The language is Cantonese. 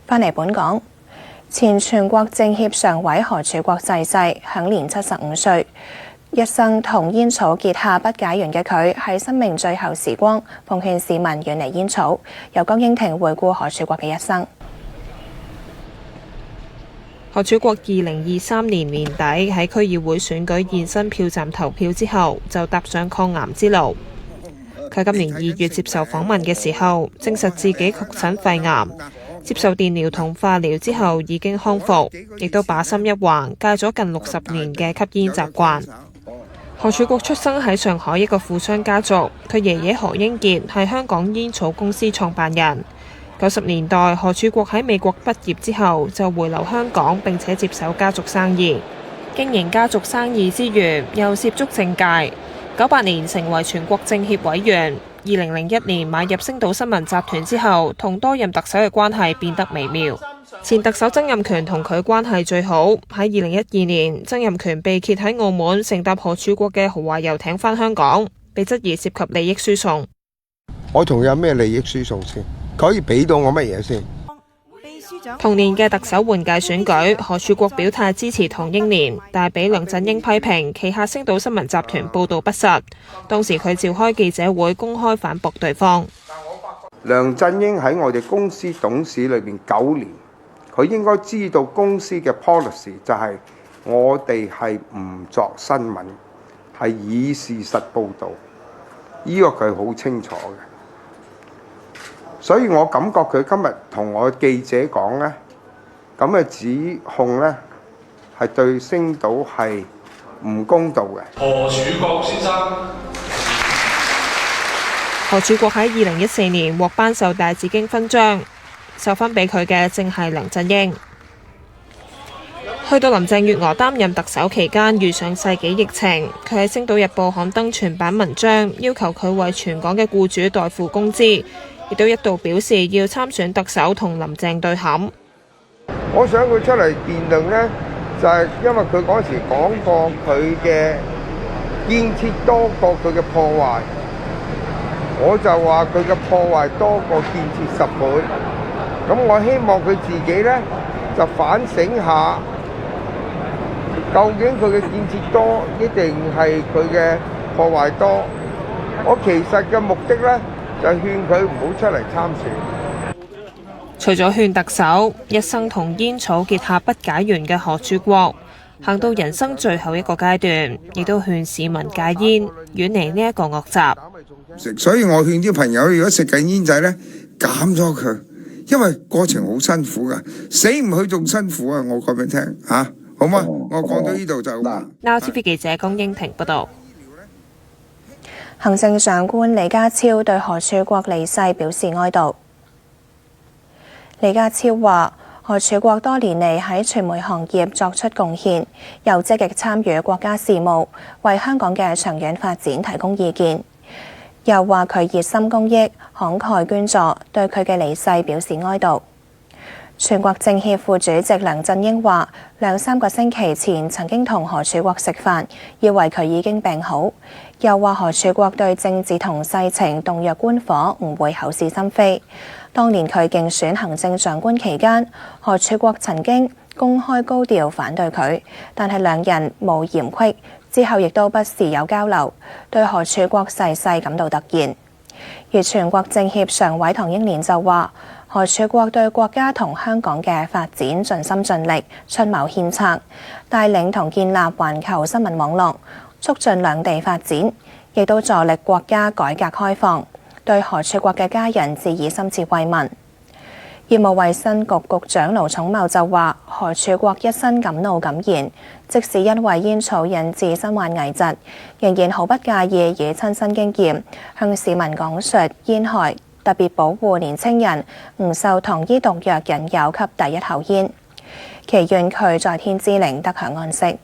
返嚟本港，前全國政協常委何柱國逝世，享年75歲。一生同煙草結下不解緣嘅佢，喺生命最後時光，奉勸市民遠離煙草。由江英庭回顧何柱國嘅一生。何柱國2023年年底喺區議會選舉現身票站投票之後，就踏上抗癌之路。佢今年2月接受訪問嘅時候，證實自己確診肺癌，接受電療同化療之後已經康復，亦都把心一橫，戒咗近60年嘅吸煙習慣。何柱國出生喺上海一個富商家族，佢爺爺何英傑係香港煙草公司創辦人。90年代，何柱國喺美國畢業之後就回流香港，並且接手家族生意。經營家族生意之餘，又涉足政界。98年成為全國政協委員，2001年買入星島新聞集團之後，同多任特首嘅關係變得微妙。前特首曾蔭權同佢關係最好。喺2012年，曾蔭權被揭喺澳門乘搭何柱國嘅豪華遊艇返香港，被質疑涉及利益輸送。我同有咩利益輸送先？佢可以俾到我乜嘢先？同年嘅特首換屆選舉，何柱國表態支持唐英年，但係俾梁振英批評旗下星島新聞集團報導不實。當時佢召開記者會公開反駁對方。梁振英喺我哋公司董事裏邊9年，佢應該知道公司嘅 policy 就係我哋係唔作新聞，係以事實報導。呢個佢好清楚嘅。所以我感覺佢今日同我記者講呢，咁嘅指控呢，係對星島係唔公道嘅。何柱國先生。何柱國喺2014年獲頒授大紫荊勳章，授勳俾佢嘅正係梁振英。去到林鄭月娥擔任特首期間，遇上世紀疫情，佢喺《星島日報》刊登全版文章，要求佢為全港嘅僱主代付工資。亦都一度表示要參選特首同林鄭對撼。我想佢出嚟辯論呢，就係因為佢嗰時講過佢嘅建設多過佢嘅破壞，我就話佢嘅破壞多過建設10倍。咁我希望佢自己呢，就反省下，究竟佢嘅建設多，一定係佢嘅破壞多？我其實嘅目的呢，就勸佢唔好出嚟參選。除咗勸特首，一生同煙草結下不解緣嘅何柱國，行到人生最後一個階段，亦都勸市民戒煙，遠離呢一個惡習。所以我勸啲朋友，如果食緊煙仔呢，減咗佢，因為過程好辛苦噶，死唔去仲辛苦啊！我講俾你聽嚇，好嗎？我講到呢度就。Now TV 記者江英庭報道。行政長官李家超對何柱國離世表示哀悼。李家超話：何柱國多年嚟喺傳媒行業作出貢獻，又積極參與國家事務，為香港嘅長遠發展提供意見。又話佢熱心公益、慷慨捐助，對佢嘅離世表示哀悼。全國政協副主席梁振英話：2-3個星期前曾經同何柱國食飯，以為佢已經病好。又話何柱國對政治同世情洞若觀火，唔會口是心非。當年佢競選行政長官期間，何柱國曾經公開高調反對佢，但係兩人冇嫌隙，之後亦都不時有交流，對何柱國逝世感到突然。而全國政協常委唐英年就話：何柱國對國家同香港嘅發展盡心盡力，出謀獻策，帶領同建立環球新聞網絡，促進兩地發展，亦都助力國家改革開放。對何柱國嘅家人致以深切慰問。醫務衛生局局長盧寵茂就話：何柱國一生敢怒敢言，即使因為煙草引致身患危疾，仍然毫不介意以親身經驗向市民講述煙害，特別保護年青人唔受糖衣毒藥引誘吸第一口煙。祈願佢在天之靈得享安息。